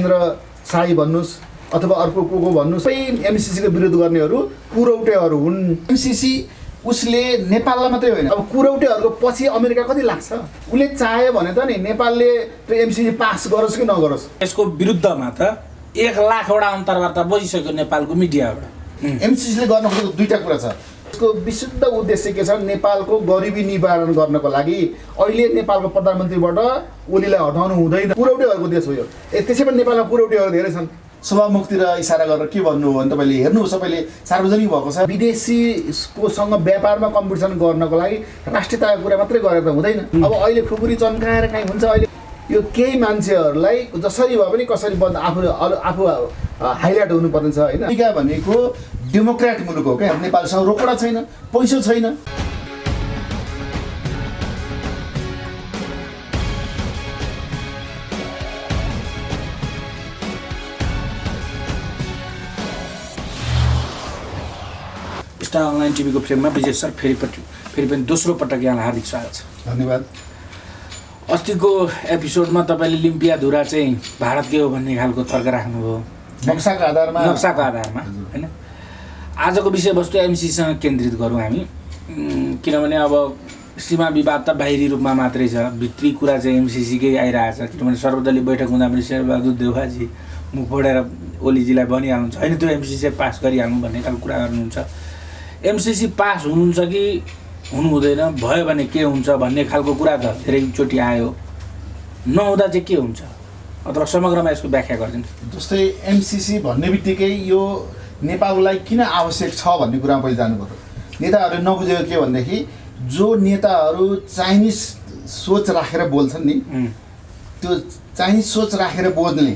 महेन्द्र साई भन्नुहोस् अथवा अर्को को भन्नुहोस्, सबै एमसीसीको विरोध गर्नेहरू कुरौटेहरू हुन्। एमसीसी उसले नेपाललाई मात्रै होइन, अब कुरौटेहरूको पछि अमेरिका कति लाग्छ? उसले चाह्यो भने त नि नेपालले त्यो एमसीसी पास गरोस् कि नगरोस्। यसको विरुद्धमा त 1 लाखवटा अन्तर्वार्ता बजिसक्यो नेपालको मिडियाबाट। एमसीसीले गर्न खोजेको दुईटा कुरा छ। यसको विशुद्ध उद्देश्य के छ? नेपालको गरिबी निवारण गर्नको लागि अहिले नेपालको प्रधानमन्त्रीबाट ओलीलाई हटाउनु हुँदैन। कुरौटेहरूको देश हो यो। त्यसै पनि नेपालमा कुरौटेहरू धेरै छन्। सभामुखतिर इसारा गरेर के भन्नु हो भने तपाईँले हेर्नु, सबैले सार्वजनिक भएको छ। विदेशीकोसँग व्यापारमा कम्पिटिसन गर्नको लागि राष्ट्रियताको कुरा मात्रै गरेर त हुँदैन। अब अहिले खुकुरी चन्काएर काहीँ हुन्छ। अहिले यो केही मान्छेहरूलाई जसरी भए पनि कसरी बन्द आफू हाइलाइट हुनुपर्ने छ होइन। अमेरिका भनेको डेमोक्रेट मुलुक हो क्या। नेपालसँग रोकडा छैन, पैसा छैन। स्टार अनलाइन टिभीको फ्रेममा विजय सर फेरि पनि दोस्रो पटक यहाँलाई हार्दिक स्वागत छ। धन्यवाद। अस्तिको एपिसोडमा तपाईँले लिम्पियाधुरा चाहिँ भारतकै हो भन्ने खालको तर्क राख्नुभयो, नक्साको आधारमा होइन। आजको विषयवस्तु एमसीसीसँग केन्द्रित गरौँ हामी, किनभने अब सीमा विवाद त बाहिरी रूपमा मात्रै छ, भित्री कुरा चाहिँ एमसीसीकै आइरहेछ। किनभने सर्वदलीय बैठक हुँदा पनि शेरबहादुर देउवाजी मुख फोडेर ओलीजीलाई भनिहाल्नुहुन्छ होइन त्यो एमसीसी पास गरिहाल्नु भन्ने खालको कुरा गर्नुहुन्छ। एमसीसी पास हुनुहुन्छ कि हुनु हुँदैन, भयो भने के हुन्छ भन्ने खालको कुरा त धेरैचोटि आयो। नहुँदा चाहिँ के हुन्छ अथवा समग्रमा यसको व्याख्या गरिदिनु। जस्तै एमसीसी भन्ने बित्तिकै यो नेपाललाई किन आवश्यक छ भन्ने कुरामा पहिले जानु पर्यो। नेताहरूले नबुझेको के भनेदेखि जो नेताहरू चाइनिज सोच राखेर बोल्छन् नि, त्यो चाइनिज सोच राखेर बोल्ने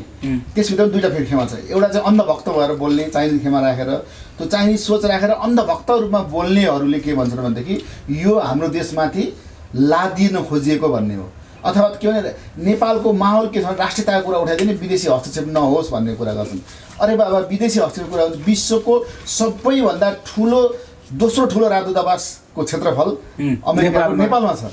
त्यसभित्र दुईवटा फेरि खेमा छ। एउटा चाहिँ अन्धभक्त भएर बोल्ने, चाइनिज खेमा राखेर त्यो चाइनिज सोच राखेर अन्धभक्त रूपमा बोल्नेहरूले के भन्छन् भनेदेखि यो हाम्रो देशमाथि लादिन खोजिएको भन्ने हो। अथवा के भने नेपालको माहौल के छ, राष्ट्रियताको कुरा उठाइदिने, विदेशी हस्तक्षेप नहोस् भन्ने कुरा गर्छन्। अरे बाबा, विदेशी हस्तक्षेप कुरा हुन्छ। विश्वको सबैभन्दा दोस्रो ठुलो राजदूतावासको क्षेत्रफल अमेरिकाको नेपालमा छ।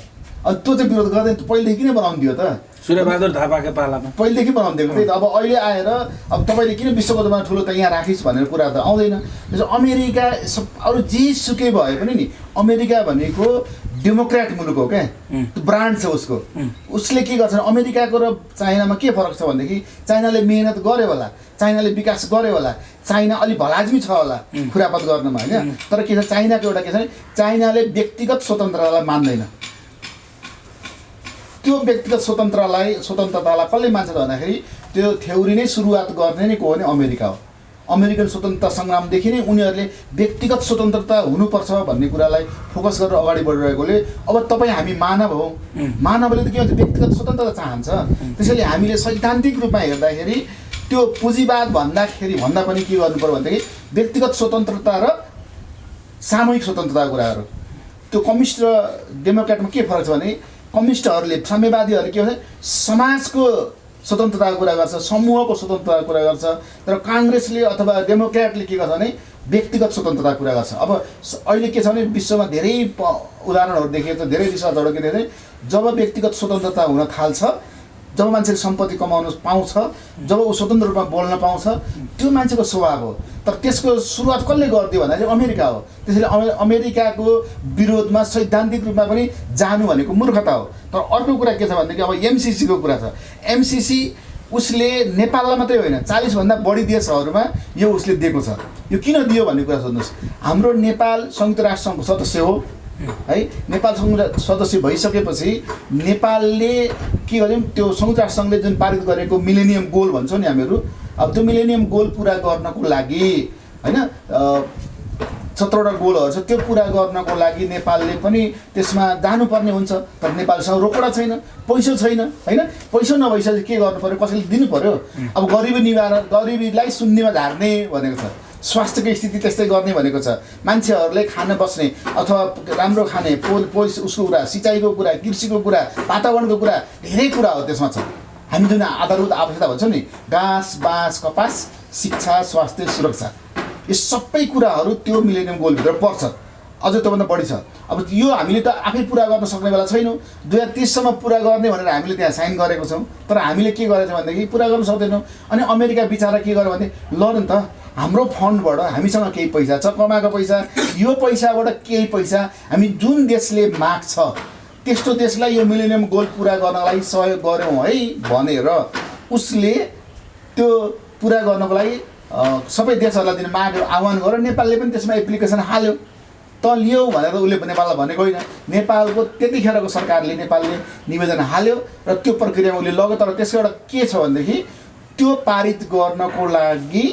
अनि त्यो चाहिँ विरोध गर्दैन, पहिलेदेखि किन बनाउनु दियो त? सूर्यबहादुर थापाको पालामा पहिलेदेखि बनाउनु दिएको त्यही त। अब अहिले आएर अब तपाईँले किन विश्वको दरबारमा ठुलो त यहाँ राखिस् भनेर कुरा त आउँदैन। त्यसो अमेरिका अरू जे सुकै भए पनि नि, अमेरिका भनेको डेमोक्रेट मुलुक हो क्या। त्यो ब्रान्ड छ उसको। उसले के गर्छ, अमेरिकाको र चाइनामा के फरक छ भनेदेखि चाइनाले मेहनत गर्यो होला, चाइनाले विकास गर्यो होला, चाइना अलिक भलाज्मी छ होला खुरापात गर्नमा होइन। तर के छ, चाइनाको एउटा के छ भने चाइनाले व्यक्तिगत स्वतन्त्रतालाई मान्दैन। त्यो व्यक्तिगत स्वतन्त्रतालाई कसले मान्छ त भन्दाखेरि त्यो थ्योरी नै सुरुवात गर्ने नै को हो भने अमेरिका हो। अमेरिकन स्वतन्त्रता सङ्ग्रामदेखि नै उनीहरूले व्यक्तिगत स्वतन्त्रता हुनुपर्छ भन्ने कुरालाई फोकस गरेर अगाडि बढिरहेकोले अब तपाईँ हामी मानव हौ, मानवले त के भन्छ, व्यक्तिगत स्वतन्त्रता चाहन्छ। त्यसैले हामीले सैद्धान्तिक रूपमा हेर्दाखेरि त्यो पुँजीवाद भन्दा पनि के गर्नु पर्यो भनेदेखि व्यक्तिगत स्वतन्त्रता र सामूहिक स्वतन्त्रताको कुराहरू। त्यो कम्युनिस्ट र डेमोक्रेटमा के फरक छ भने कम्युनिस्टहरूले, साम्यवादीहरूले के भन्छ, समाजको स्वतन्त्रताको कुरा गर्छ, समूहको स्वतन्त्रताको कुरा गर्छ। तर काङ्ग्रेसले अथवा डेमोक्रेटले के गर्छ भने व्यक्तिगत स्वतन्त्रताको कुरा गर्छ। अब अहिले के छ भने विश्वमा धेरै उदाहरणहरू देखिएको छ, धेरै रिसर्चहरू के देख्छ, जब व्यक्तिगत स्वतन्त्रता हुन थाल्छ, जब मान्छेले सम्पत्ति कमाउन पाउँछ, जब ऊ स्वतन्त्र रूपमा बोल्न पाउँछ, त्यो मान्छेको स्वभाव हो। तर त्यसको सुरुवात कसले गरिदियो भन्दाखेरि अमेरिका हो। त्यसैले अमेरिकाको विरोधमा सैद्धान्तिक रूपमा पनि जानु भनेको मूर्खता हो। तर अर्को कुरा के छ भनेदेखि अब एमसीसीको कुरा छ। एमसीसी उसले नेपाललाई मात्रै होइन, 40भन्दा बढी देशहरूमा यो उसले दिएको छ। यो किन दियो भन्ने कुरा सोध्नुहोस्। हाम्रो नेपाल संयुक्त राष्ट्रसङ्घको सदस्य हो है। नेपाल सदस्य भइसकेपछि नेपालले के गर्यो, त्यो संयुक्त राष्ट्रसङ्घले जुन पारित गरेको मिलेनियम गोल भन्छौँ नि हामीहरू, अब त्यो मिलेनियम गोल पुरा गर्नको लागि होइन 17वटा गोलहरू छ, त्यो पुरा गर्नको लागि नेपालले पनि त्यसमा जानुपर्ने हुन्छ। तर नेपालसँग रोकडा छैन, पैसा छैन होइन। पैसा नभइसकेपछि के गर्नु पऱ्यो, कसैले दिनु पऱ्यो। अब गरिबी निवारण, गरिबीलाई शून्यमा झार्ने भनेको छ, स्वास्थ्यको स्थिति त्यस्तै गर्ने भनेको छ, मान्छेहरूले खान बस्ने अथवा राम्रो खाने, उसको कुरा, सिँचाइको कुरा, कृषिको कुरा, वातावरणको कुरा, धेरै कुरा हो त्यसमा छ। हामी जुन आधारभूत आवश्यकता भन्छौँ नि, घाँस, बाँस, कपास, शिक्षा, स्वास्थ्य, सुरक्षा, यो सबै कुराहरू त्यो मिलेनियम गोलभित्र पर्छ। अझ त्योभन्दा बढी छ। अब यो हामीले त आफै पुरा गर्न सक्ने बेला छैनौँ। 2030 सम्म पुरा गर्ने भनेर हामीले त्यहाँ साइन गरेको छौँ, तर हामीले के गरेको छ भनेदेखि पुरा गर्न सक्दैनौँ। अनि अमेरिका बिचारा के गर्यो भने ल नि त हाम्रो फन्डबाट हामीसँग केही पैसा छ, कमाएको पैसा, यो पैसाबाट केही पैसा हामी जुन देशले माग्छ त्यस्तो देशलाई यो मिलेनियम गोल पुरा गर्नलाई सहयोग गऱ्यौँ है भनेर उसले त्यो पुरा गर्नको लागि सबै देशहरूलाई दिन माग्यो, आह्वान गरेर नेपालले पनि त्यसमा एप्लिकेसन हाल्यो। त लियो भनेर उसले नेपाललाई भनेको होइन, नेपालको त्यतिखेरको सरकारले नेपालले निवेदन हाल्यो र त्यो प्रक्रियामा उसले लग्यो। तर त्यसको एउटा के छ भनेदेखि त्यो पारित गर्नको लागि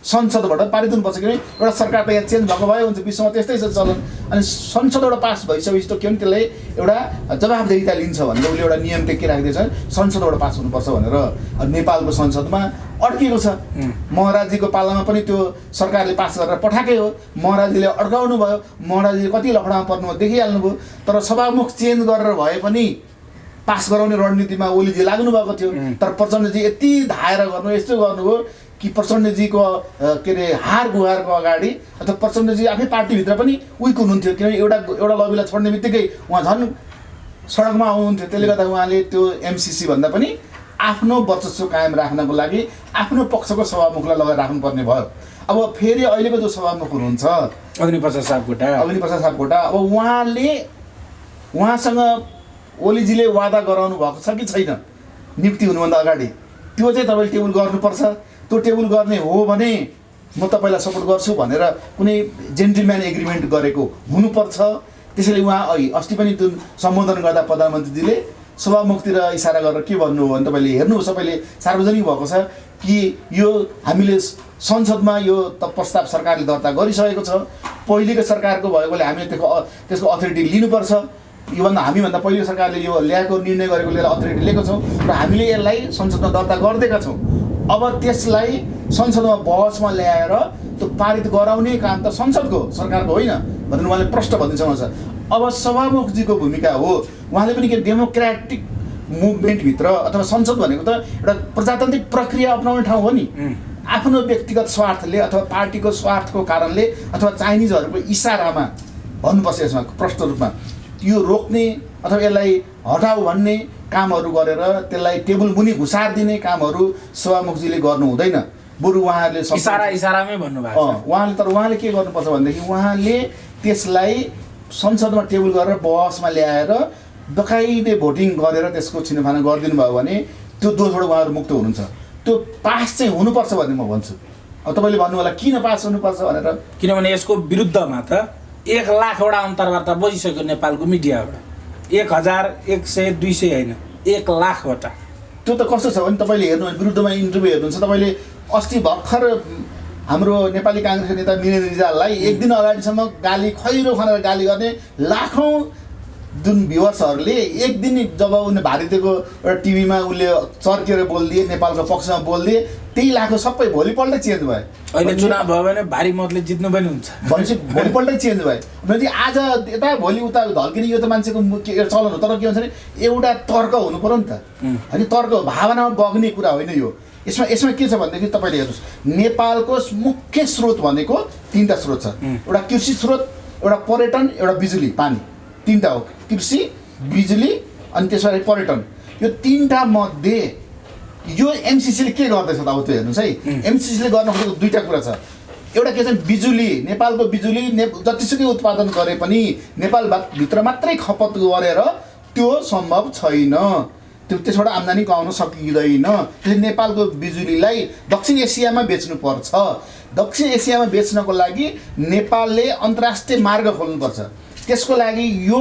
संसदबाट पारित हुनुपर्छ, किनभने एउटा सरकार त यहाँ चेन्ज भएको भए हुन्छ, विश्वमा त्यस्तै छ चलन। अनि संसदबाट पास भइसकेपछि त के भने त्यसलाई एउटा जवाबदेहिता लिन्छ भनेर उसले एउटा नियम के राखिदिएछ, संसदबाट पास हुनुपर्छ भनेर। नेपालको संसदमा अड्किएको छ। महाराजीको पालामा पनि त्यो सरकारले पास गरेर पठाएकै हो, महाराजीले अड्काउनु भयो, महाराजीले कति लफडामा पर्नुभयो देखिहाल्नुभयो। तर सभामुख चेन्ज गरेर भए पनि पास गराउने रणनीतिमा ओलीजी लाग्नु भएको थियो। तर प्रचण्डजी यति धाएर गर्नु यस्तो गर्नुभयो कि प्रचण्डजीको के अरे हार गुहारको अगाडि अथवा प्रचण्डजी आफै पार्टीभित्र पनि विक हुनुहुन्थ्यो, किनभने एउटा लबीलाई छोड्ने बित्तिकै उहाँ झन् सडकमा आउनुहुन्थ्यो। त्यसले गर्दा उहाँले त्यो एमसिसी भन्दा पनि आफ्नो वर्चस्व कायम राख्नको लागि आफ्नो पक्षको सभामुखलाई लगाएर राख्नुपर्ने भयो। अब फेरि अहिलेको जो सभामुख हुनुहुन्छ अग्निप्रसाद सापकोटा, अब उहाँसँग ओलीजीले वादा गराउनु भएको छ कि छैन नियुक्ति हुनुभन्दा अगाडि, त्यो चाहिँ तपाईँले टेबल गर्नुपर्छ। त्यो टेबल गर्ने हो भने म तपाईँलाई सपोर्ट गर्छु भनेर कुनै जेन्टलम्यान एग्रिमेन्ट गरेको हुनुपर्छ। त्यसैले उहाँ अस्ति पनि जुन सम्बोधन गर्दा प्रधानमन्त्रीजीले सभामुखतिर इसारा गरेर के भन्नुभयो भने तपाईँले हेर्नु, सबैले सार्वजनिक भएको छ कि यो हामीले संसदमा यो प्रस्ताव सरकारले दर्ता गरिसकेको छ। पहिलेको सरकारको भएकोले हामीले त्यसको अथोरिटी लिनुपर्छ। योभन्दा हामीभन्दा पहिलो सरकारले यो ल्याएको निर्णय गरेकोले अथोरिटी लिएको छौँ र हामीले यसलाई संसदमा दर्ता गरिदिएका छौँ। अब त्यसलाई संसदमा बहसमा ल्याएर त्यो पारित गराउने काम त संसदको सरकारको होइन भनेर उहाँले प्रश्न भनिदिन्छ। अब सभामुखजीको भूमिका हो, उहाँले पनि के डेमोक्रेटिक मुभमेन्टभित्र अथवा संसद भनेको त एउटा प्रजातान्त्रिक प्रक्रिया अपनाउने ठाउँ हो नि। आफ्नो व्यक्तिगत स्वार्थले अथवा पार्टीको स्वार्थको कारणले अथवा चाइनिजहरूको इसारामा भन्नुपर्छ यसमा प्रष्ट रूपमा यो रोक्ने अथवा यसलाई हटाऊ भन्ने कामहरू गरेर त्यसलाई टेबल मुनि घुसार दिने कामहरू सभामुखजीले गर्नु हुँदैन। बरु उहाँहरूले इसारामै भन्नुभएको छ। उहाँले के गर्नुपर्छ भनेदेखि उहाँले त्यसलाई संसदमा टेबल गरेर बहसमा ल्याएर बकाइदे भोटिङ गरेर त्यसको छिनोफानो गरिदिनु भयो भने त्यो दोषबाट उहाँहरू मुक्त हुनुहुन्छ। त्यो पास चाहिँ हुनुपर्छ भन्ने म भन्छु। अब तपाईँले भन्नु होला किन पास हुनुपर्छ भनेर, किनभने यसको विरुद्धमा त 1 लाखवटा अन्तर्वार्ता बजिसक्यो नेपालको मिडियाबाट। 1000, 100, 200 होइन, 1 लाखवटा। त्यो त कस्तो छ भने तपाईँले हेर्नु विरुद्धमा इन्टरभ्यू हेर्नुहुन्छ, तपाईँले अस्ति भर्खर हाम्रो नेपाली काङ्ग्रेसको नेता मिनेन्द्र रिजाललाई एक दिन अगाडिसम्म गाली खैरो खनेर गाली गर्ने लाखौँ जुन भ्युवर्सहरूले एक दिन जब उनले भारतीयको एउटा टिभीमा उसले चर्केर बोलिदिए, नेपालको पक्षमा बोलिदिए, त्यही लाखौँ सबै भोलिपल्टै चेन्ज भयो। अहिले चुनाव भयो भने भारी मतले जित्नु पनि हुन्छ भनेपछि भोलिपल्टै चेन्ज भयो भनेपछि आज यता भोलि उता ढल्किने यो त मान्छेको चलन हो। तर के भन्छ भने एउटा तर्क हुनु पऱ्यो नि त, होइन? तर्क भावनामा बग्ने कुरा होइन यो। यसमा के छ भनेदेखि तपाईँले हेर्नुहोस्, नेपालको मुख्य स्रोत भनेको 3टा स्रोत छ। एउटा कृषि स्रोत, एउटा पर्यटन, एउटा बिजुली पानी, 3टा हो। कृषि, बिजुली अनि त्यसपछि पर्यटन। यो 3टा मध्ये यो एमसिसीले के गर्दैछ त अब त्यो हेर्नुहोस् है। एमसिसीले गर्न खोजेको 2टा कुरा छ। एउटा के छ बिजुली, नेपालको बिजुली जतिसुकै उत्पादन गरे पनि नेपालभित्र मात्रै खपत गरेर त्यो सम्भव छैन, त्यसबाट आम्दानी कमाउन सकिँदैन। त्यसले नेपालको बिजुलीलाई दक्षिण एसियामा बेच्नुपर्छ। दक्षिण एसियामा बेच्नको लागि नेपालले अन्तर्राष्ट्रिय मार्ग खोल्नुपर्छ। त्यसको लागि यो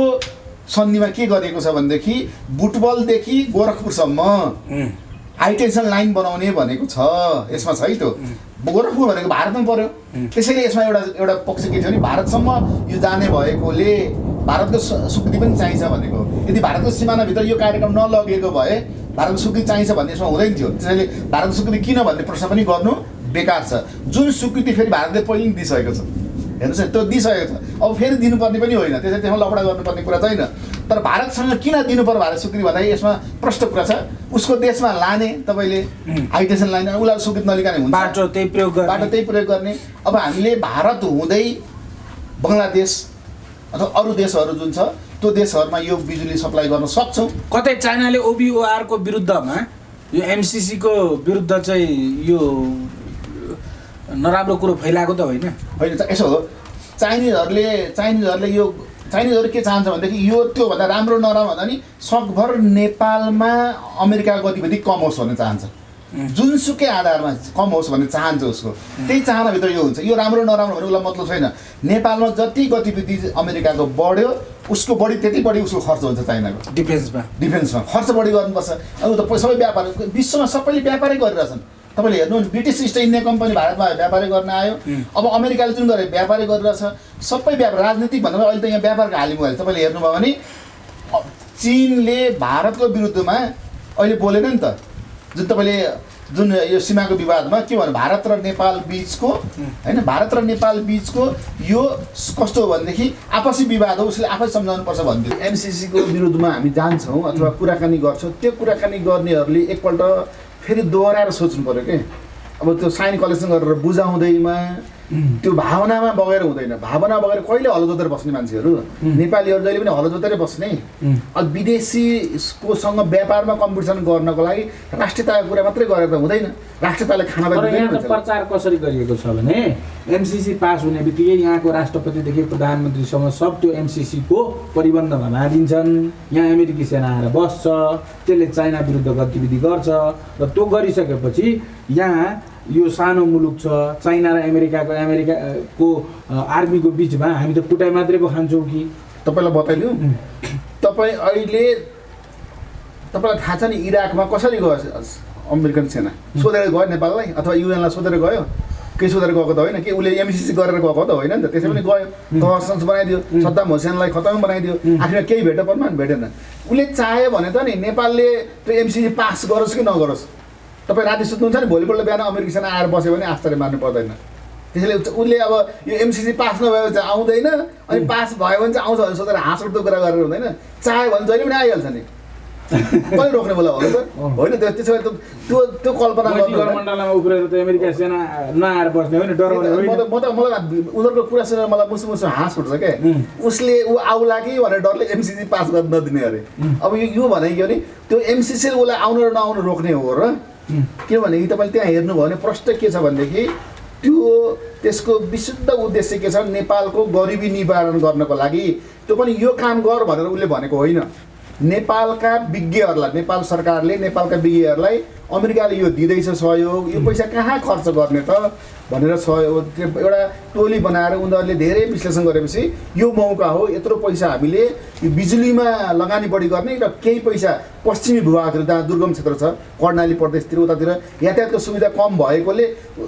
सन्धिमा के गरिएको छ भनेदेखि बुटबलदेखि गोरखपुरसम्म हाइटेन्सन लाइन बनाउने भनेको छ। यसमा छ है त्यो। गोरखपुर भनेको भारतमा पर्यो, त्यसैले यसमा एउटा पक्ष के थियो भने भारतसम्म यो जाने भएकोले भारतको स्वीकृति पनि चाहिन्छ भनेको। यदि भारतको सिमानाभित्र यो कार्यक्रम नलगेको भए भारतको स्वीकृति चाहिन्छ भन्ने यसमा हुँदैन थियो। त्यसैले भारतको स्वीकृति किन भन्ने प्रश्न पनि गर्नु बेकार छ। जुन स्वीकृति फेरि भारतले पहिले दिइसकेको छ, हेर्नुहोस् है, त्यो दिइसकेको छ। अब फेरि दिनुपर्ने पनि होइन, त्यसैले त्यसमा लफडा गर्नुपर्ने कुरा छैन। तर भारतसँग किन दिनु पर्यो भारत स्वीकृति भन्दाखेरि यसमा प्रष्ट कुरा छ। उसको देशमा लाने तपाईँले हाइटेन्सन लाइन, उसलाई स्वीकृति नलिकने हुन्छ, बाटो त्यही प्रयोग गर्ने। अब हामीले भारत हुँदै बङ्गलादेश अथवा अरू देशहरू जुन छ त्यो देशहरूमा यो बिजुली सप्लाई गर्न सक्छौँ। कतै चाइनाले OBOR को विरुद्धमा यो MCC को विरुद्ध चाहिँ यो नराम्रो कुरो फैलाएको त होइन? होइन, यसो हो, चाइनिजहरूले के चाहन्छ भनेदेखि यो त्योभन्दा राम्रो नराम्रो भन्दा नि सकभर नेपालमा अमेरिकाको गतिविधि कम होस् भन्ने चाहन्छ। जुनसुकै आधारमा कम होस् भन्ने चाहन्छ उसको। त्यही चाहनाभित्र यो हुन्छ। यो राम्रो नराम्रो भन्ने उसलाई मतलब छैन। नेपालमा जति गतिविधि अमेरिकाको बढ्यो उसको त्यति बढी उसको खर्च हुन्छ चाइनाको डिफेन्समा खर्च बढी गर्नुपर्छ। अब त सबै व्यापार विश्वमा सबैले व्यापारै गरिरहेछन्। तपाईँले हेर्नु ब्रिटिस इस्ट इन्डिया कम्पनी भारतमा व्यापारै गर्न आयो। अब अमेरिकाले जुन गरे व्यापारै गरिरहेछ। सबै व्यापार राजनीतिक भन्दा अहिले त यहाँ व्यापारको हालिम भयो। तपाईँले हेर्नुभयो भने चीनले भारतको विरुद्धमा अहिले बोलेन नि त। जुन यो सीमाको विवादमा के भन्नु भारत र नेपाल बिचको होइन भारत र नेपाल बिचको यो कस्तो हो भनेदेखि आपसी विवाद हो, उसले आफै सम्झाउनुपर्छ भन्थ्यो। MCC को विरुद्धमा हामी जान्छौँ अथवा कुराकानी गर्छौँ, त्यो कुराकानी गर्नेहरूले एकपल्ट फेरि दोहोऱ्याएर सोच्नु पऱ्यो के। अब त्यो साइन कलेक्सन गरेर बुझाउँदैमा त्यो भावनामा बगेर हुँदैन। भावना बगेर कहिले हलो जोतेर बस्ने मान्छेहरू नेपालीहरू जहिले पनि हलो जोतेरै बस्ने। अब विदेशीकोसँग व्यापारमा कम्पिटिसन गर्नको लागि राष्ट्रियताको कुरा मात्रै गरेर त हुँदैन। राष्ट्रियताले खाना त प्रचार कसरी गरिएको छ भने MCC पास हुने बित्तिकै यहाँको राष्ट्रपतिदेखि प्रधानमन्त्रीसम्म सब त्यो MCC को परिबन्ध बनाइदिन्छन्। यहाँ अमेरिकी सेना आएर बस्छ, त्यसले चाइना विरुद्ध गतिविधि गर्छ र त्यो गरिसकेपछि यहाँ यो सानो मुलुक छ चाइना र अमेरिकाको आर्मीको बिचमा हामी त कुटाइ मात्रै पो खान्छौँ कि। तपाईँलाई बताइदिउँ, तपाईँलाई थाहा छ नि इराकमा कसरी गयो अमेरिकन सेना? सोधेर गयो नेपाललाई अथवा UN लाई सोधेर गयो? केही सोधेर गएको त होइन कि उसले MCC गरेर गएको त होइन नि त। त्यसै पनि गयो, तहस बनाइदियो, सद्दाम हुसेनलाई खतम बनाइदियो, आखिरमा केही भेट्यो पनि भेटेन। उसले चाह्यो भने त नि नेपालले त्यो MCC पास गरोस् कि नगरोस्। तपाईँ राति सुत्नुहुन्छ नि भोलिपल्ट बिहान अमेरिकी सेना आएर बस्यो भने आश्चर्य मान्नु पर्दैन। त्यसैले उसले अब यो MCC पास नभयो भने चाहिँ आउँदैन, अनि पास भयो भने चाहिँ आउँछ भने सोधेर हाँस उठ्दो कुरा गरेर हुँदैन। चाह्यो भने जहिले पनि आइहाल्छ नि। कहिले रोक्ने बेला हो त होइन। त्यसो भए त्यो कल्पना मण्डलमा उफ्रेर त अमेरिका सेना नआएर बस्ने होइन, डराउने होइन। मलाई उनीहरूको कुरा सुनेर मलाई मुसु हाँस उठ्छ क्या। उसले आउला कि भनेर डरले MCC पास गर्न नदिने अरे। अब यो भनेको भने त्यो MCC उसलाई आउनु र नआउनु रोक्ने हो र। किनभने तपाईँले त्यहाँ हेर्नुभयो भने प्रष्ट के छ भनेदेखि त्यसको विशुद्ध उद्देश्य के छ, नेपालको गरिबी निवारण गर्नको लागि। त्यो पनि यो काम गर भनेर उसले भनेको होइन। नेपालका विज्ञहरूलाई, नेपाल सरकारले नेपालका विज्ञहरूलाई अमेरिकाले यो दिँदैछ सहयोग, यो पैसा कहाँ खर्च गर्ने त भनेर सहयोग एउटा टोली बनाएर उनीहरूले धेरै विश्लेषण गरेपछि यो मौका हो। यत्रो पैसा हामीले यो बिजुलीमा लगानी बढी गर्ने र केही पैसा पश्चिमी भूभागतिर जहाँ दुर्गम क्षेत्र छ, कर्णाली प्रदेशतिर उतातिर यातायातको सुविधा कम भएकोले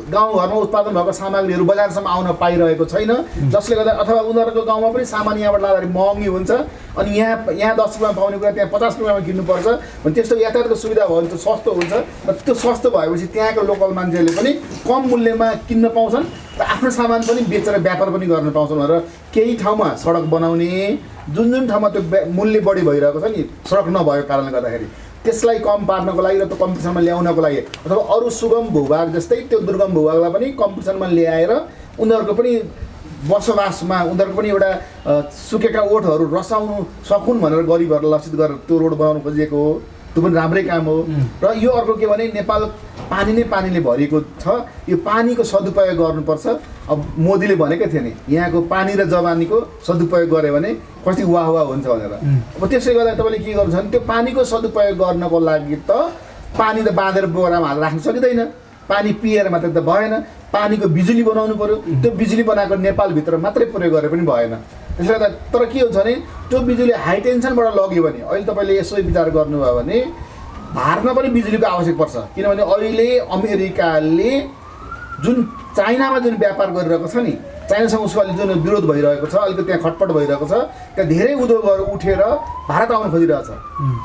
गाउँघरमा उत्पादन भएको सामग्रीहरू बजारसम्म आउन पाइरहेको छैन, जसले गर्दा अथवा उनीहरूको गाउँमा पनि सामान यहाँबाट लाँदाखेरि महँगी हुन्छ। अनि यहाँ 10 रुपियाँमा पाउने कुरा त्यहाँ 50 रुपियाँमा किन्नुपर्छ भने त्यस्तो यातायातको सुविधा भयो भने त सस्तो हुन्छ। र त्यो सस्तो भएपछि त्यहाँको लोकल मान्छेहरूले पनि कम मूल्यमा किन्न पाउँछन् र आफ्नो सामान पनि बेचेर व्यापार पनि गर्न पाउँछन् भनेर केही ठाउँमा सडक बनाउने, जुन ठाउँमा त्यो मूल्य बढी भइरहेको छ नि सडक नभएको कारणले गर्दाखेरि त्यसलाई कम पार्नको लागि र त्यो कम्पिटिसनमा ल्याउनको लागि अथवा अरू सुगम भूभाग जस्तै त्यो दुर्गम भूभागलाई पनि कम्पिटिसनमा ल्याएर उनीहरूको पनि बसोबासमा उनीहरूको पनि एउटा सुकेका ओठहरू रसाउनु सकुन् भनेर गरिबहरूलाई लक्षित गरेर त्यो रोड बनाउनु खोजिएको हो। त्यो पनि राम्रै काम हो। र यो अर्को के भने नेपाल पानीले भरिएको छ, यो पानीको सदुपयोग गर्नुपर्छ। अब मोदीले भनेकै थियो नि यहाँको पानी र जवानीको सदुपयोग गऱ्यो भने कति वाह हुन्छ भनेर। अब त्यसै गर्दा तपाईँले के गर्नुहुन्छ भने त्यो पानीको सदुपयोग गर्नको लागि त पानी त बाँधेर बोरामा हालेर राख्न सकिँदैन, पानी पिएर मात्रै त भएन, पानीको बिजुली बनाउनु पर्यो। त्यो बिजुली बनाएको नेपालभित्र मात्रै प्रयोग गरे पनि भएन। त्यसले गर्दा तर के हुन्छ भने त्यो बिजुली हाई टेन्सनबाट लग्यो भने अहिले तपाईँले यसो विचार गर्नुभयो भने भारतमा पनि बिजुलीको आवश्यक पर्छ। किनभने अहिले अमेरिकाले जुन चाइनामा जुन व्यापार गरिरहेको छ नि, चाइनासँग उसको अहिले जुन विरोध भइरहेको छ, अलिकति त्यहाँ खटपट भइरहेको छ, त्यहाँ धेरै उद्योगहरू उठेर भारत आउन खोजिरहेछ।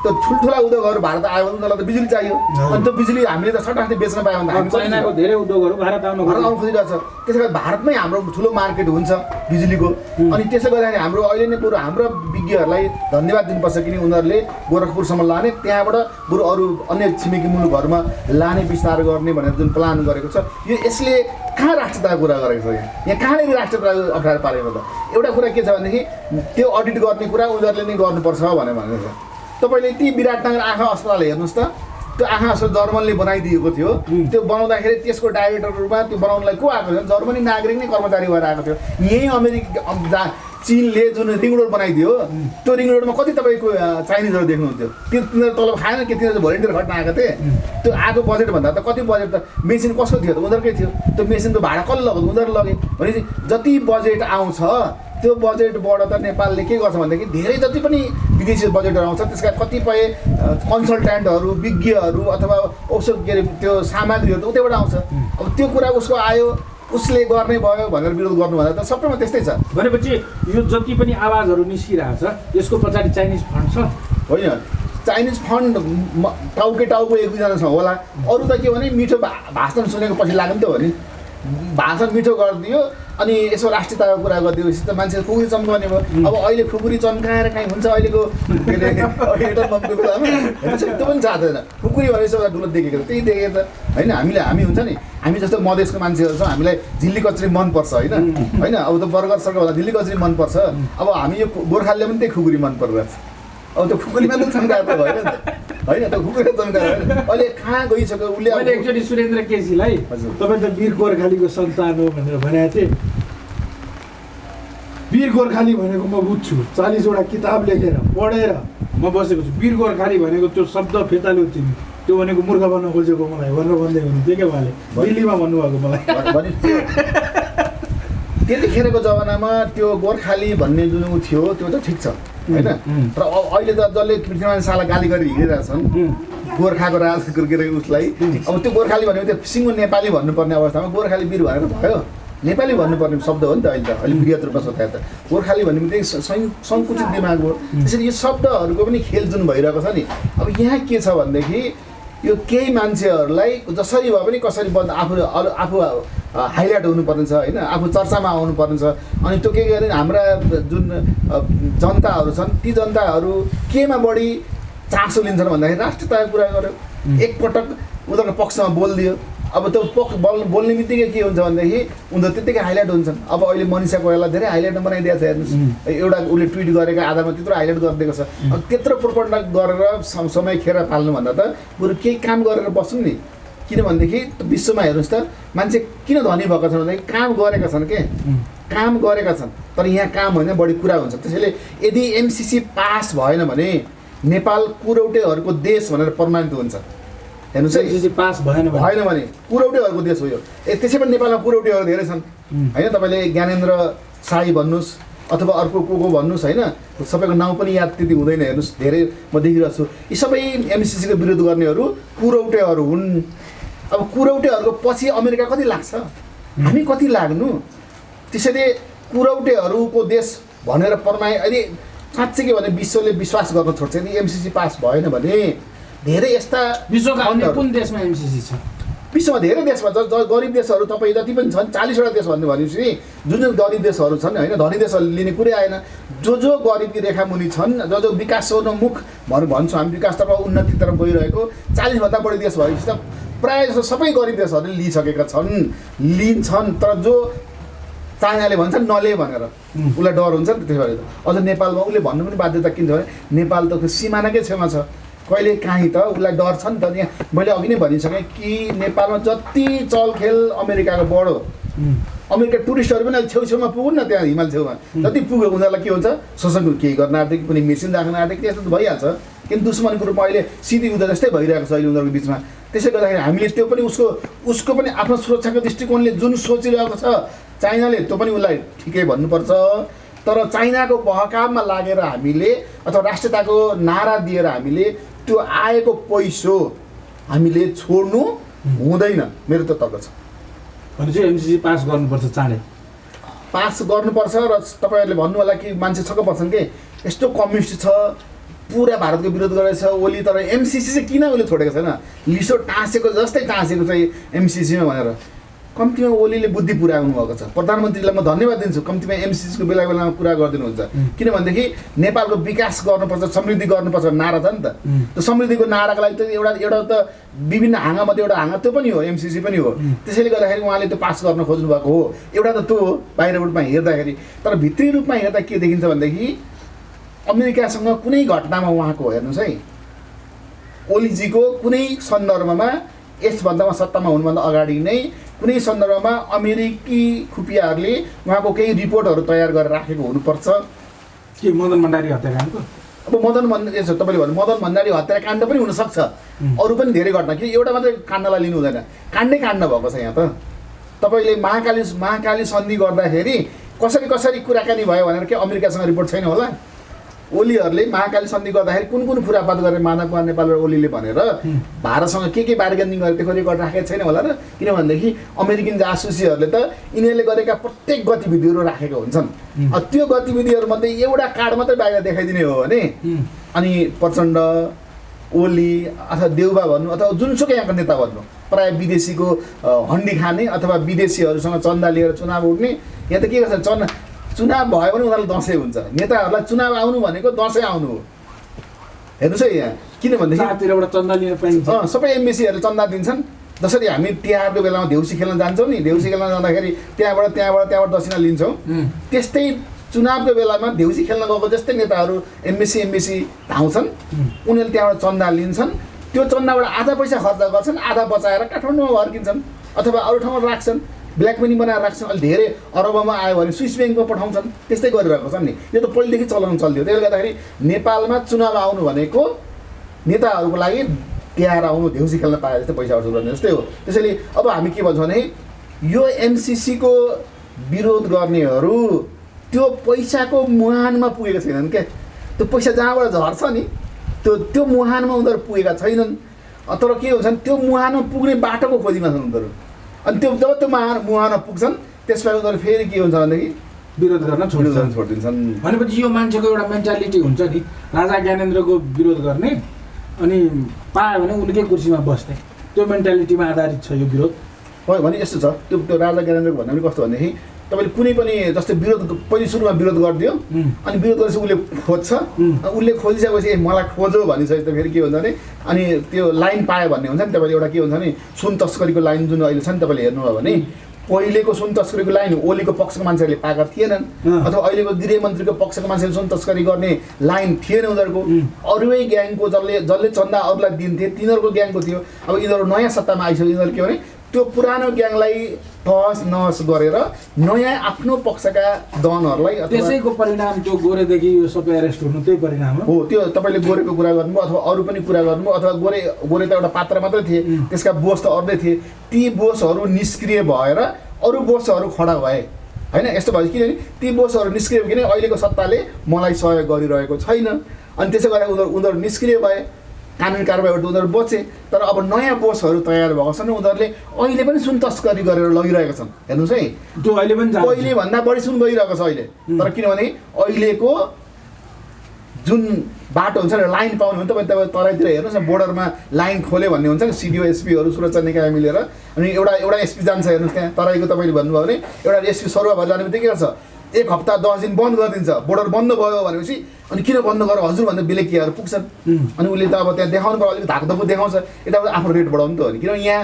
त्यो ठुल्ठुला उद्योगहरू भारत आयो भने उनीहरूलाई त बिजुली चाहियो। अनि त्यो बिजुली हामीले त सटासटी बेच्न पायो भने हामी चाइनाको धेरै उद्योगहरू भारत आउन खोजिरहेछ। त्यसै गरी भारतमै हाम्रो ठुलो मार्केट हुन्छ बिजुलीको। अनि त्यसले गर्दाखेरि हाम्रो अहिले नै बरु हाम्रो विज्ञहरूलाई धन्यवाद दिनुपर्छ किन उनीहरूले गोरखपुरसम्म लाने, त्यहाँबाट बरु अरू अन्य छिमेकी मुलुकहरूमा लाने विस्तार गर्ने भनेर जुन प्लान गरेको छ। यो यसले कहाँ राष्ट्रियताको कुरा गरेको छ यहाँ कहाँनिर राष्ट्रियताको अप्ठ्यारो पारेको त एउटा कुरा के छ भनेदेखि त्यो अडिट गर्ने कुरा उनीहरूले नै गर्नुपर्छ भनेको छ तपाईँले ती विराटनगर आँखा अस्पताल हेर्नुहोस् त त्यो आँखा अस्पताल जर्मनले बनाइदिएको थियो त्यो बनाउँदाखेरि त्यसको डाइरेक्टरहरूमा त्यो बनाउनलाई को आएको थियो जर्मनी नागरिक नै कर्मचारी भएर आएको थियो यहीँ अमेरिका चीनले जुन रिङ रोड बनाइदियो त्यो रिङ रोडमा कति तपाईँको चाइनिजहरू देख्नुहुन्थ्यो तिनीहरू तलब खाएन कि तिनीहरू भोलिन्टियर खट्न आएको थिए त्यो आएको बजेट भन्दा त कति बजेट त मेसिन कसको थियो त उनीहरूकै थियो त्यो मेसिनको भाडा कसले लग्यो उनीहरू लगे भनेपछि जति बजेट आउँछ त्यो बजेटबाट त नेपालले के गर्छ भनेदेखि धेरै जति पनि विदेशी बजेटहरू आउँछ त्यसका कतिपय कन्सल्ट्यान्टहरू विज्ञहरू अथवा औषध के अरे त्यो सामग्रीहरू त उतैबाट आउँछ अब त्यो कुरा उसको आयो उसले गर्ने भयो भनेर विरोध गर्नुभन्दा त सबैमा त्यस्तै छ भनेपछि यो जति पनि आवाजहरू निस्किरहेको छ यसको पछाडि चाइनिज फन्ड छ होइन चाइनिज फन्ड टाउको एक दुईजना छ होला अरू त के भने मिठो भाषण सुनेको पछि लाग्यो नि त हो नि भाषण मिठो गरिदियो अनि यसो राष्ट्रियताको कुरा गरिदिएपछि त मान्छे खुकुरी चम्काउने भयो अब अहिले खुकुरी चम्काएर काहीँ हुन्छ अहिलेको के अरे एउटा मम्मीको बेलामा त्यो पनि थाहा छैन खुकुरी भने सबैलाई ठुलो देखेको त्यही देखेको त होइन हामी हुन्छ नि हामी जस्तो मधेसको मान्छेहरू छौँ हामीलाई झिल्ली कचरी मनपर्छ होइन अब त बर्गर सर्गर भन्दा झिल्ली कचरी मनपर्छ अब हामी यो गोर्खालीले पनि त्यही खुकुरी मन परिरहेको छ अब त्यो खुकुरीमा त चम्काएर त भएन नि त होइन त्यो खुकुरी चम्काएर अहिले कहाँ गइसक्यो उसले मैले एकचोटि सुरेन्द्र केसीलाई तपाईँ त वीर गोर्खालीको सन्तान हो भनेर भनेको थिएँ वीर गोर्खाली भनेको म बुझ्छु 40वटा किताब लेखेर पढेर म बसेको छु वीर गोर्खाली भनेको त्यो शब्द फिर्ता ल्याउ तिमी त्यो भनेको मूर्ख बन्न खोजेको मलाई भनेर भन्दै हुनुहुन्थ्यो क्या उहाँले दिल्लीमा भन्नुभएको मलाई त्यतिखेरको जमानामा त्यो गोर्खाली भन्ने जुन ऊ थियो त्यो त ठिक छ होइन तर अहिले त जसले पृथ्वीनारायण शाहलाई गाली गरेर हिँडिरहेका छन् गोर्खाको राजको के अरे उसलाई अब त्यो गोर्खाली भनेको त्यो सिङ्गो नेपाली भन्नुपर्ने अवस्थामा गोर्खाली वीर भनेर भयो नेपाली भन्नुपर्ने शब्द हो नि त अहिले त अहिले वृहत रूपमा सोध्दा त गोर्खाली भन्ने त्यही सङ्कुचित दिमाग हो त्यसरी यो शब्दहरूको पनि खेल जुन भइरहेको छ नि अब यहाँ के छ भनेदेखि यो केही मान्छेहरूलाई जसरी भए पनि कसरी आफू हाइलाइट हुनुपर्ने छ होइन आफू चर्चामा आउनुपर्ने छ अनि त्यो के गरे हाम्रा जुन जनताहरू छन् ती जनताहरू केमा बढी चासो लिन्छन् भन्दाखेरि राष्ट्रियताको कुरा गर्यो एकपटक उनीहरूको पक्षमा बोलिदियो अब त्यो बोल्ने बित्तिकै के हुन्छ भनेदेखि उनीहरू त्यत्तिकै हाइलाइट हुन्छन् अब अहिले मनिषा कोइराला धेरै हाइलाइट बनाइदिएको छ हेर्नुहोस् एउटा उसले ट्विट गरेको आधारमा त्यत्रो हाइलाइट गरिदिएको छ अब त्यत्रो प्रोपगन्डा गरेर समय खेर पाल्नुभन्दा त बरु केही काम गरेर बस्छौँ नि किनभनेदेखि विश्वमा हेर्नुहोस् त मान्छे किन धनी भएको छन् भन्दाखेरि काम गरेका छन् काम गरेका छन् तर यहाँ काम होइन बढी कुरा हुन्छ त्यसैले यदि एमसिसी पास भएन भने नेपाल कुरौटेहरूको देश भनेर प्रमाणित हुन्छ हेर्नुहोस् है पास भएन भने कुरौटेहरूको देश हो यो त्यसै पनि नेपालमा कुरौटेहरू धेरै छन् होइन तपाईँले ज्ञानेन्द्र साई भन्नुहोस् अथवा अर्को को भन्नुहोस् होइन सबैको नाउँ पनि याद त्यति हुँदैन हेर्नुहोस् धेरै म देखिरहेको छु यी सबै एमसिसीको विरोध गर्नेहरू कुरौटेहरू हुन् अब कुरौटेहरूको पछि अमेरिका कति लाग्छ हामी कति लाग्नु त्यसैले कुरौटेहरूको देश भनेर प्रमाण अहिले साँच्चै के भने विश्वले विश्वास गर्न छोड्छ यदि एमसिसी पास भएन भने धेरै यस्ता विश्वका अन्य कुन देशमा एमसिसी छ विश्वमा धेरै देशमा गरिब देशहरू तपाईँ जति पनि छन् 40वटा देश भन्ने भनेपछि जुन गरिब देशहरू छन् होइन धनी देशहरूले लिने कुरै आएन जो गरिबी रेखामुनि छन् जो विकासोन्मुख भन्छौँ हामी विकासतर्फ उन्नतितर्फ गइरहेको 40भन्दा बढी देश भएपछि त प्रायः जस्तो सबै गरिब देशहरूले लिइसकेका लिन्छन् तर जो चाइनाले भन्छ नले भनेर उसलाई डर हुन्छ नि त्यसै भएर अझ नेपालमा उसले भन्नु पनि बाध्यता किन छ भने नेपाल त सिमानाकै छेउमा छ कहिले काहीँ त उसलाई डर छ नि त यहाँ मैले अघि नै भनिसकेँ कि नेपालमा जति चलखेल अमेरिकाको बढो अमेरिका टुरिस्टहरू पनि छेउछेउमा पुगुन् न त्यहाँ हिमाल छेउमा जति पुग्यो उनीहरूलाई के हुन्छ शोषण केही गर्न आँटेको कुनै मेसिन राख्न आँटेको त्यस्तो त भइहाल्छ किन दुश्मनको रूपमा अहिले सिधी उता जस्तै भइरहेको छ अहिले उनीहरूको बिचमा त्यसै गर्दाखेरि हामीले त्यो पनि उसको पनि आफ्नो सुरक्षाको दृष्टिकोणले जुन सोचिरहेको छ चाइनाले त्यो पनि उसलाई ठिकै भन्नुपर्छ तर चाइनाको बहकाममा लागेर हामीले अथवा राष्ट्रियताको नारा दिएर हामीले त्यो आएको पैसो हामीले छोड्नु हुँदैन मेरो त तर्क छ भनेपछि एमसिसी पास गर्नुपर्छ चाँडै पास गर्नुपर्छ र तपाईँहरूले भन्नु होला कि मान्छे छक्क पर्छन् के यस्तो कम्युनिस्ट छ पुरा भारतको विरोध गरेको छ ओली तर एमसिसी चाहिँ किन उसले छोडेको छैन लिसो टाँसेको जस्तै टाँसेको चाहिँ एमसिसीमा भनेर कम्तीमा ओलीले बुद्धि पुऱ्याउनु भएको छ। प्रधानमन्त्रीलाई म धन्यवाद दिन्छु, कम्तीमा एमसिसीको बेला बेलामा पुरा गरिदिनुहुन्छ। किनभनेदेखि नेपालको विकास गर्नुपर्छ, समृद्धि गर्नुपर्छ नारा छ नि त। त्यो समृद्धिको नाराको लागि त एउटा त विभिन्न हाँगामध्ये एउटा हाँगा त्यो पनि हो, एमसिसी पनि हो। त्यसैले गर्दाखेरि उहाँले त्यो पास गर्न खोज्नु भएको हो। एउटा त त्यो हो बाहिर रूपमा हेर्दाखेरि। तर भित्री रूपमा हेर्दा के देखिन्छ भनेदेखि अमेरिकासँग कुनै घटनामा उहाँको हेर्नुहोस् है, ओलीजीको कुनै सन्दर्भमा यसभन्दामा सत्तामा हुनुभन्दा अगाडि नै कुनै सन्दर्भमा अमेरिकी खुफियाहरूले उहाँको केही रिपोर्टहरू तयार गरेर राखेको हुनुपर्छ। के मदन भण्डारी हत्याकाण्डको? अब तपाईँले भन्नु मदन भण्डारी हत्याकाण्ड पनि हुनसक्छ, अरू पनि धेरै घटना, कि एउटा मात्रै काण्डलाई लिनु हुँदैन, काण्डै काण्ड भएको छ यहाँ त। तपाईँले महाकाली सन्धि गर्दाखेरि कसरी कुराकानी भयो भनेर के अमेरिकासँग रिपोर्ट छैन होला? ओलीहरूले महाकाली सन्धि गर्दाखेरि कुन खुरापात गरे माधव कुमार नेपाल र ओलीले भनेर भारतसँग के बार्गेनिङ गरेर त्यो रेकर्ड राखेको छैन होला र? किनभनेदेखि अमेरिकन जासुसीहरूले त यिनीहरूले गरेका प्रत्येक गतिविधिहरू राखेको हुन्छन्। त्यो गतिविधिहरूमध्ये एउटा कार्ड मात्रै बाहिर देखाइदिने हो भने अनि प्रचण्ड, ओली अथवा देउबा भन्नु अथवा जुनसुकै यहाँको नेता भन्नु, प्राय विदेशीको हन्डी खाने अथवा विदेशीहरूसँग चन्दा लिएर चुनाव उठ्ने। यहाँ त के गर्छ, चुनाव भयो भने उनीहरूलाई दसैँ हुन्छ। नेताहरूलाई चुनाव आउनु भनेको दसैँ आउनु हो। हेर्नुहोस् है यहाँ, किनभनेदेखि चन्दा लिन पाइन्छ। सबै एमबिसीहरूले चन्दा दिन्छन्। जसरी हामी तिहारको बेलामा देउसी खेल्न जान्छौँ नि, देउसी खेल्न जाँदाखेरि त्यहाँबाट दक्षिणा लिन्छौँ, त्यस्तै चुनावको बेलामा देउसी खेल्न गएको जस्तै नेताहरू एमबिसी धाउँछन्। उनीहरूले त्यहाँबाट चन्दा लिन्छन्। त्यो चन्दाबाट आधा पैसा खर्च गर्छन्, आधा बचाएर काठमाडौँमा फर्किन्छन् अथवा अरू ठाउँमा राख्छन्, ब्ल्याक मनी बनाएर राख्छन्। अहिले धेरै अरबमा आयो भने स्विस ब्याङ्कमा पठाउँछन्। त्यस्तै गरिरहेको छन् नि। यो त पहिलेदेखि चलन चल्थ्यो। त्यसले गर्दाखेरि नेपालमा चुनाव आउनु भनेको नेताहरूको लागि तिहार आउनु, देउसी खेल्न पाए जस्तै पैसा वसुल गर्ने जस्तै हो। त्यसैले अब हामी के भन्छौँ भने यो एमसिसीको विरोध गर्नेहरू त्यो पैसाको मुहानमा पुगेका छैनन् क्या। त्यो पैसा जहाँबाट झर्छ नि त्यो मुहानमा उनीहरू पुगेका छैनन्। तर के हुन्छ त्यो मुहानमा पुग्ने बाटोको खोजीमा छन् उनीहरू। अनि जब त्यो मुहानमा पुग्छन् त्यसपछि उनीहरू फेरि के हुन्छ भनेदेखि विरोध गर्न छोडिदिन्छन्। भनेपछि यो मान्छेको एउटा मेन्टालिटी हुन्छ नि, राजा ज्ञानेन्द्रको विरोध गर्ने अनि पायो भने उनकै कुर्सीमा बस्ने, त्यो मेन्टालिटीमा आधारित छ यो विरोध। हो भने यस्तो छ, त्यो राजा ज्ञानेन्द्रको भन्दा पनि कस्तो भनेदेखि तपाईँले कुनै पनि जस्तै विरोध पहिले सुरुमा विरोध गरिदियो अनि विरोध गरेपछि उसले खोज्छ, उसले खोजिसकेपछि मलाई खोजो भनिसकेपछि त फेरि के हुन्छ भने अनि त्यो लाइन पायो भन्ने हुन्छ नि। तपाईँले एउटा के हुन्छ भने सुन तस्करीको लाइन जुन अहिले छ नि, तपाईँले हेर्नुभयो भने पहिलेको सुन तस्करीको लाइन ओलीको पक्षको मान्छेहरूले पाएका थिएनन्, अथवा अहिलेको गृहमन्त्रीको पक्षको मान्छेले सुन तस्करी गर्ने लाइन थिएन उनीहरूको। अरूै ग्याङको जसले चन्दा अरूलाई दिन्थे तिनीहरूको ग्याङको थियो। अब यिनीहरू नयाँ सत्तामा आइसक्यो, यिनीहरू के भने त्यो पुरानो ग्याङलाई तहस नहस गरेर नयाँ आफ्नो पक्षका दनहरूलाई त्यसैको परिणाम त्यो गोरेदेखि यो सबै एरेस्ट हुनु त्यही परिणाम हो। त्यो तपाईँले गोरेको कुरा गर्नुभयो अथवा अरू पनि कुरा गर्नुभयो, अथवा गोरे त एउटा पात्र मात्रै थिए, त्यसका बोस त अर्दै थिए। ती बोसहरू निष्क्रिय भएर अरू बोसहरू खडा भए होइन। यस्तो भयो किनभने ती बोसहरू निष्क्रिय किन अहिलेको सत्ताले मलाई सहयोग गरिरहेको छैन, अनि त्यसै गरेर उनीहरू निष्क्रिय भए, कानुनी कारबाहीबाट उनीहरू बचे। तर अब नयाँ बोसहरू तयार भएको छन्, उनीहरूले अहिले पनि सुन तस्करी गरेर लगिरहेका छन्। हेर्नुहोस् है, त्यो अहिले पनि पहिलेभन्दा बढी सुन गइरहेको छ अहिले। तर किनभने अहिलेको जुन बाटो हुन्छ नि, लाइन पाउनु भने तपाईँ तराईतिर हेर्नुहोस् न, बोर्डरमा लाइन खोल्यो भन्ने हुन्छ नि, सिडिओ एसपीहरू सुरक्षा निकाय मिलेर। अनि एउटा एसपी जान्छ हेर्नुहोस् त्यहाँ तराईको, तपाईँले भन्नुभयो भने एउटा एसपी सरुवा भएर जाने बित्तिकै के गर्छ, 1 हप्ता 10 दिन बन्द गरिदिन्छ। बोर्डर बन्द भयो भनेपछि अनि किन बन्द गर हजुर भन्दा बेलेकियाहरू पुग्छन्। अनि उसले त अब त्यहाँ देखाउनु पर्यो, अलिक धाकधुक देखाउँछ, यताबाट आफ्नो रेट बढाउनु त हो नि। किनभने यहाँ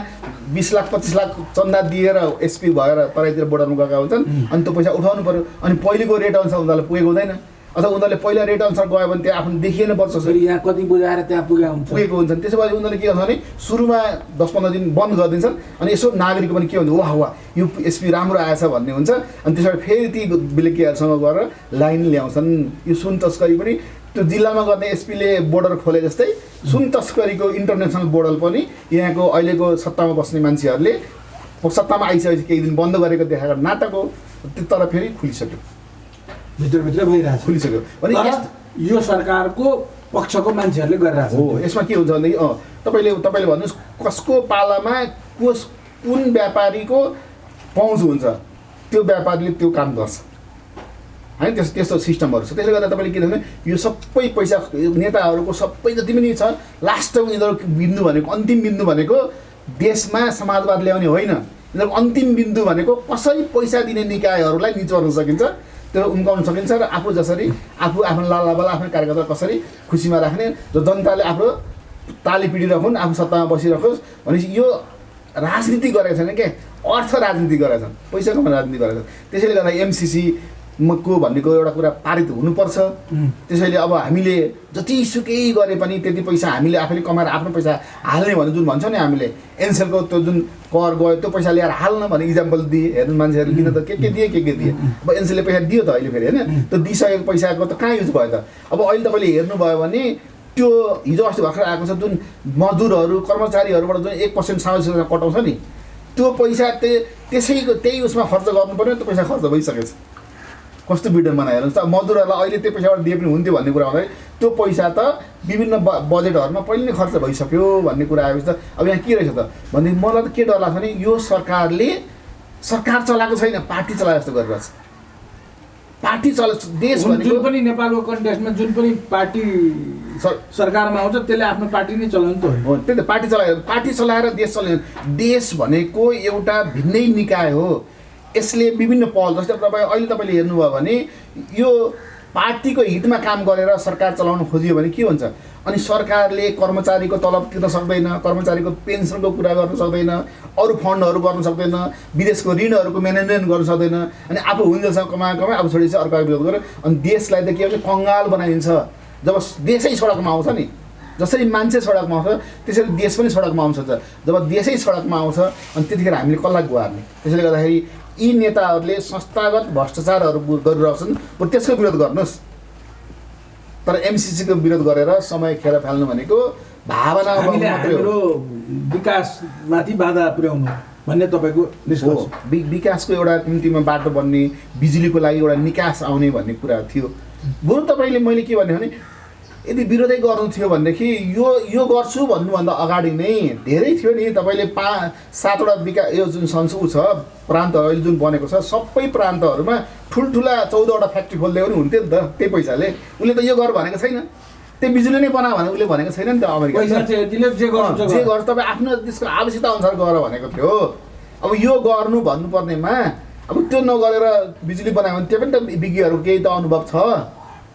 20 लाख 25 लाख चन्दा दिएर एसपी भएर तराईतिर बोर्डरमा गएका हुन्छन्, अनि त्यो पैसा उठाउनु पर्यो। अनि पहिलेको रेट अनुसार उनीहरूलाई पुगेको हुँदैन, अथवा उनीहरूले पहिला रेट अनुसार गयो भने त्यहाँ आफ्नो देखिएन पर्छ, यहाँ कति बुझाएर त्यहाँ पुगेको हुन्छन्। त्यसो भए उनीहरूले के गर्छ भने सुरुमा 10-15 दिन बन्द गरिदिन्छन्, अनि यसो नागरिक पनि के हुन्छ, वाह यो एसपी राम्रो आएछ भन्ने हुन्छ। अनि त्यसबाट फेरि ती बेलेकियाहरूसँग गएर लाइन ल्याउँछन्। यो सुन तस्करी पनि त्यो जिल्लामा गर्ने एसपीले बोर्डर खोले जस्तै सुन तस्करीको इन्टरनेसनल बोर्डर पनि यहाँको अहिलेको सत्तामा बस्ने मान्छेहरूले सत्तामा आइसकेपछि केही दिन बन्द गरेको देखाएको नाटक हो। तर फेरि खुलिसक्यो, भित्रभित्र भइरहेछ, खुलिसक्यो भने यो सरकारको पक्षको मान्छेहरूले गरिरहेछ हो। यसमा के हुन्छ भनेदेखि तपाईँले भन्नुहोस् कसको पालामा कुन व्यापारीको पहुँच हुन्छ, त्यो व्यापारीले त्यो काम गर्छ होइन। त्यस्तो सिस्टमहरू छ। त्यसले गर्दा तपाईँले के भन्नु, यो सबै पैसा नेताहरूको सबै जति पनि छ, लास्टमा यिनीहरूको बिन्दु भनेको अन्तिम बिन्दु भनेको देशमा समाजवाद ल्याउने होइन, यिनीहरूको अन्तिम बिन्दु भनेको कसरी पैसा दिने निकायहरूलाई निचोर्न सकिन्छ त्यो उम्काउन सकिन्छ र आफू जसरी आफू आफ्नो लालाबाला आफ्नो कार्यकर्ता कसरी खुसीमा राख्ने र जनताले आफ्नो ताली पिडिरहन् आफू सत्तामा बसिरहोस् भनेपछि यो राजनीति गरेका छैन क्या अर्थ राजनीति गरेका छन् पैसा कमाउने राजनीति गरेका छन् त्यसैले गर्दा एमसिसी को भन्नेको एउटा कुरा पारित हुनुपर्छ त्यसैले अब हामीले जतिसुकै गरे पनि त्यति पैसा हामीले आफैले कमाएर आफ्नो पैसा हाल्ने भने जुन भन्छ नि हामीले एनसेलको त्यो जुन कर गयो त्यो पैसा ल्याएर हाल्न भने इक्जाम्पल दिए हेर्नु मान्छेहरूले किन त के दिए के दिए अब एनसेलले पैसा दियो त अहिले फेरि होइन त्यो दिइसकेको पैसाको त कहाँ युज भयो त अब अहिले तपाईँले हेर्नुभयो भने त्यो हिजो अस्ति भर्खर आएको छ जुन मजदुरहरू कर्मचारीहरूबाट जुन 1% सामाजिक कटाउँछ नि त्यो पैसा त्यसैको त्यही उसमा खर्च गर्नु पर्यो त्यो पैसा खर्च भइसकेको छ कस्तो विडम्बना हेर्नुहोस् त मजदुरहरूलाई अहिले त्यो पैसाबाट दिए पनि हुन्थ्यो भन्ने कुरा हुँदाखेरि त्यो पैसा त विभिन्न बजेटहरूमा पहिले नै खर्च भइसक्यो भन्ने कुरा आएपछि त अब यहाँ के रहेछ त भने मलाई त के डर लाग्छ भने यो सरकारले सरकार चलाएको छैन पार्टी चलाए जस्तो गरिरहेछ पार्टी चला देश जुन पनि नेपालको कन्टेक्स्टमा जुन पनि पार्टी सरकारमा आउँछ त्यसले आफ्नो पार्टी नै चलाउनु त हो त्यही त पार्टी चलाएर देश चलाउने देश भनेको एउटा भिन्नै निकाय हो यसले विभिन्न पहल जस्तै अहिले तपाईँले हेर्नुभयो भने यो पार्टीको हितमा काम गरेर सरकार चलाउन खोजियो भने के हुन्छ अनि सरकारले कर्मचारीको तलब तिर्न सक्दैन कर्मचारीको पेन्सनको कुरा गर्न सक्दैन अरू फन्डहरू गर्न सक्दैन विदेशको ऋणहरूको म्यानेजमेन्ट गर्न सक्दैन अनि आफू हुन्जेलसम्म कमाए आफू छोडेपछि अर्को विरोध गर्यो अनि देशलाई त के हुन्छ कङ्गाल बनाइन्छ जब देशै सडकमा आउँछ नि जसरी मान्छे सडकमा आउँछ त्यसरी देश पनि सडकमा आउँछ जब देशै सडकमा आउँछ अनि त्यतिखेर हामीले कसलाई गुहार्ने त्यसैले गर्दाखेरि यी नेताहरूले संस्थागत भ्रष्टाचारहरू गरिरहेछन् बरु त्यसको विरोध गर्नुहोस् तर एमसिसीको विरोध गरेर समय खेर फाल्नु भनेको भावना मात्रै हो विकासमाथि बाधा पुर्याउनु भन्ने तपाईँको निष्कर्ष विकासको एउटा निम्तिमा बाटो बन्ने बिजुलीको लागि एउटा निकास आउने भन्ने कुरा थियो बरु तपाईँले मैले के भने यदि विरोधै गर्नु थियो भनेदेखि यो गर्छु भन्नुभन्दा अगाडि नै धेरै थियो नि तपाईँले 5-7वटा विकास यो जुन संसद छ प्रान्तहरू अहिले जुन बनेको छ सबै प्रान्तहरूमा ठुल्ठुला 14वटा फ्याक्ट्री खोल्दै पनि हुन्थ्यो नि त त्यही पैसाले उसले त यो गर भनेको छैन त्यही बिजुली नै बना भने उसले भनेको छैन नि त अमेरिका जे गर्छ तपाईँ आफ्नो त्यसको आवश्यकता अनुसार गर भनेको थियो अब यो गर्नु भन्नुपर्नेमा अब त्यो नगरेर बिजुली बनायो भने त्यो पनि त विज्ञहरूको केही त अनुभव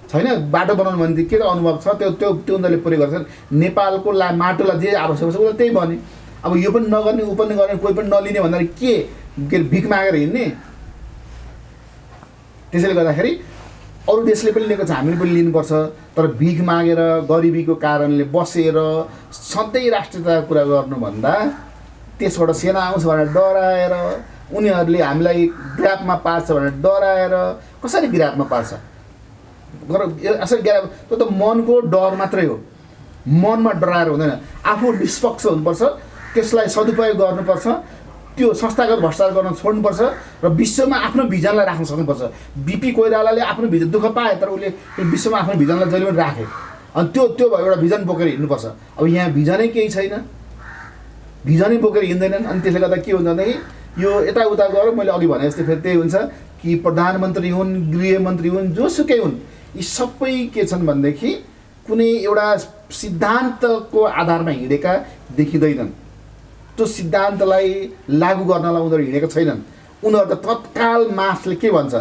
छैन बाटो बनाउनु भने के त अनुभव छ त्यो उनीहरूले पुरै गर्छन् नेपालको माटोलाई जे आवश्यक छ उसले त्यही भने अब यो पनि नगर्ने ऊ पनि गर्ने कोही पनि नलिने भन्दाखेरि के भिख मागेर हिँड्ने त्यसैले गर्दाखेरि अरू देशले पनि लिएको छ हामीले पनि लिनुपर्छ तर भिख मागेर गरिबीको कारणले बसेर सधैँ राष्ट्रियताको कुरा गर्नुभन्दा त्यसबाट सेना आउँछ भनेर डराएर उनीहरूले हामीलाई ग्राफमा पार्छ भनेर डराएर कसरी ग्राफमा पार्छ असली त्यो त मनको डर मात्रै हो मनमा डराएर हुँदैन आफू निष्पक्ष हुनुपर्छ त्यसलाई सदुपयोग गर्नुपर्छ त्यो संस्थागत भ्रष्टाचार गर्न छोड्नुपर्छ र विश्वमा आफ्नो भिजनलाई राख्न सक्नुपर्छ बिपी कोइरालाले आफ्नो भिजन दुःख पाए तर उसले विश्वमा आफ्नो भिजनलाई जहिले पनि राखे अनि त्यो एउटा भिजन बोकेर हिँड्नुपर्छ अब यहाँ भिजनै केही छैन भिजनै बोकेर हिँड्दैनन् अनि त्यसले गर्दा के हुन्छ भनेदेखि यो यताउता गएर मैले अघि भने जस्तै फेरि त्यही हुन्छ कि प्रधानमन्त्री हुन् गृहमन्त्री हुन् जोसुकै हुन् यी सबै के छन् भनेदेखि कुनै एउटा सिद्धान्तको आधारमा हिँडेका देखिँदैनन् त्यो सिद्धान्तलाई लागू गर्नलाई उनीहरू हिँडेका छैनन् उनीहरू त तत्काल मासले के भन्छ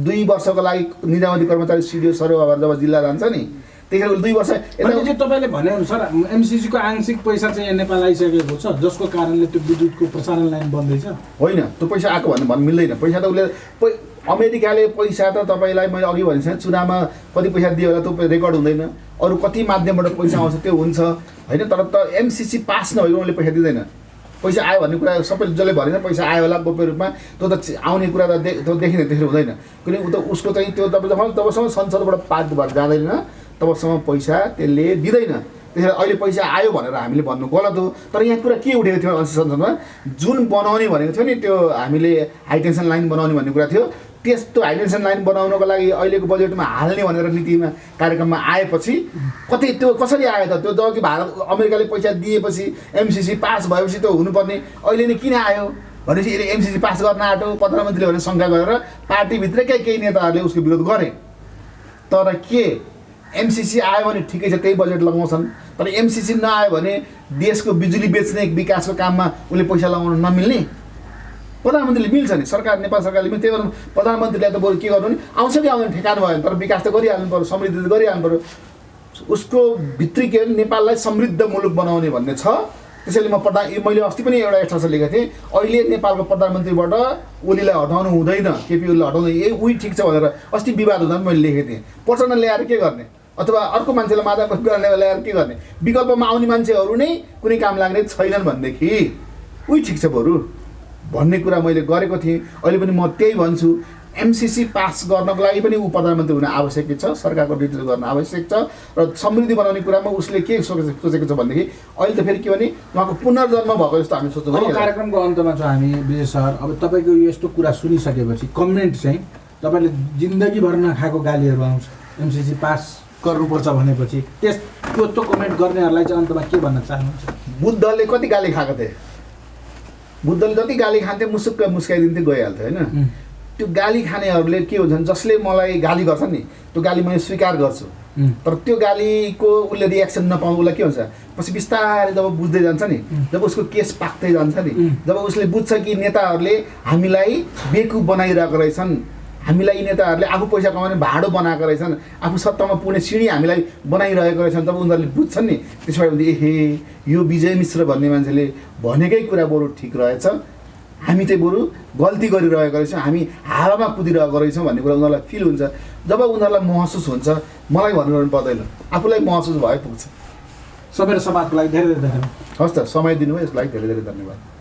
2 वर्षको लागि निजामती कर्मचारी सिडिओ सरुवा भएर जब जिल्ला जान्छ नि त्यतिखेर 2 वर्ष यता तपाईँले भनेअनुसार एमसिसीको आंशिक पैसा चाहिँ यहाँ नेपाल आइसकेको छ जसको कारणले त्यो विद्युतको प्रसारण लाइन बन्दैछ होइन त्यो पैसा आएको भन्नु मिल्दैन पैसा त उसले अमेरिकाले पैसा त तपाईँलाई मैले अघि भनेको चुनावमा कति पैसा दियो होला त्यो रेकर्ड हुँदैन अरू कति माध्यमबाट पैसा आउँछ त्यो हुन्छ होइन तर त एमसिसी पास नभएको उनीहरूले पैसा दिँदैन पैसा आयो भन्ने कुरा सबैले जसले भनेन पैसा आयो होला गोप्य रूपमा त्यो त आउने कुरा त त्यो देखिँदैन त्यसरी हुँदैन किनकि ऊ त उसको चाहिँ त्यो तबसम्म संसदबाट पास भएर जाँदैन तबसम्म पैसा त्यसले दिँदैन त्यसरी अहिले पैसा आयो भनेर हामीले भन्नु गलत हो तर यहाँ कुरा के उठेको थियो संसदमा जुन बनाउने भनेको थियो नि त्यो हामीले हाइटेन्सन लाइन बनाउने भन्ने कुरा थियो त्यस्तो हाइटेन्सन लाइन बनाउनको लागि अहिलेको बजेटमा हाल्ने भनेर नीतिमा कार्यक्रममा आएपछि कतै त्यो कसरी आयो त त्यो जब कि भारत अमेरिकाले पैसा दिएपछि एमसिसी पास भएपछि त हुनुपर्ने अहिले नै किन आयो भनेपछि यसले एमसिसी पास गर्न आँट्यो प्रधानमन्त्रीले भने शङ्का गरेर पार्टीभित्रकै केही नेताहरूले उसको विरोध गरे तर के एमसिसी आयो भने ठिकै छ त्यही बजेट लगाउँछन् तर एमसिसी नआयो भने देशको बिजुली बेच्ने विकासको काममा उसले पैसा लगाउन नमिल्ने प्रधानमन्त्रीले मिल्छ नि सरकार नेपाल सरकारले पनि त्यही भएर प्रधानमन्त्रीलाई त बरु के गर्नु नि आउँछ कि आउँदैन ठेकान भयो तर विकास त गरिहाल्नु पऱ्यो समृद्धि त गरिहाल्नु पऱ्यो उसको भित्री के नेपाललाई समृद्ध मुलुक बनाउने भन्ने छ त्यसैले मैले अस्ति पनि एउटा स्टेटस लेखेको थिएँ अहिले नेपालको प्रधानमन्त्रीबाट ओलीलाई हटाउनु हुँदैन केपी ओलीलाई हटाउनु उही ठिक छ भनेर अस्ति विवाद हुँदा पनि मैले लेखेको थिएँ प्रचण्ड ल्याएर के गर्ने अथवा अर्को मान्छेलाई माधव गर्ने ल्याएर के गर्ने विकल्पमा आउने मान्छेहरू नै कुनै काम लाग्ने छैनन् भनेदेखि उही ठिक छ बरु भन्ने कुरा मैले गरेको थिएँ अहिले पनि म त्यही भन्छु एमसिसी पास गर्नको लागि पनि ऊ प्रधानमन्त्री हुन आवश्यक छ सरकारको डिटेल गर्न आवश्यक छ र समृद्धि बनाउने कुरामा उसले के सोचेको छ भनेदेखि अहिले त फेरि के भने उहाँको पुनर्जन्म भएको जस्तो हामी सोच्छौँ अब कार्यक्रमको अन्तमा छ हामी विजय सर अब तपाईँको यस्तो कुरा सुनिसकेपछि कमेन्ट चाहिँ तपाईँले जिन्दगीभर नखाएको गालीहरू आउँछ एमसिसी पास गर्नुपर्छ भनेपछि त्यो कमेन्ट गर्नेहरूलाई चाहिँ अन्तमा के भन्न चाहनुहुन्छ बुद्धले कति गाली खाएको थिए बुद्धले जति गाली खान्थे मुसुक्क मुस्काइदिन्थे गइहाल्थ्यो होइन त्यो गाली खानेहरूले के हुन्छन् जसले मलाई गाली गर्छन् नि त्यो गाली मैले स्वीकार गर्छु तर त्यो गालीको उसले रियाक्सन नपाउनु उसलाई के हुन्छ पछि बिस्तारै जब बुझ्दै जान्छ नि जब उसको केस पाक्दै जान्छ नि जब उसले बुझ्छ कि नेताहरूले हामीलाई बेकु बनाइरहेको रहेछन् हामीलाई नेताहरूले आफू पैसा कमाउने भाडो बनाएको रहेछन् आफू सत्तामा पुग्ने सिँढी हामीलाई बनाइरहेको रहेछन् जब उनीहरूले बुझ्छन् नि त्यसबाट एहे यो विजय मिश्र भन्ने मान्छेले भनेकै कुरा बरु ठिक रहेछ हामी चाहिँ बरु गल्ती गरिरहेको रहेछौँ हामी हावामा कुदिरहेको रहेछौँ भन्ने कुरा उनीहरूलाई फिल हुन्छ जब उनीहरूलाई महसुस हुन्छ मलाई भन्नु पर्दैन आफूलाई महसुस भए पुग्छ सबै समाजको लागि धेरै धेरै धन्यवाद हस् त समय दिनुभयो यसको लागि धेरै धेरै धन्यवाद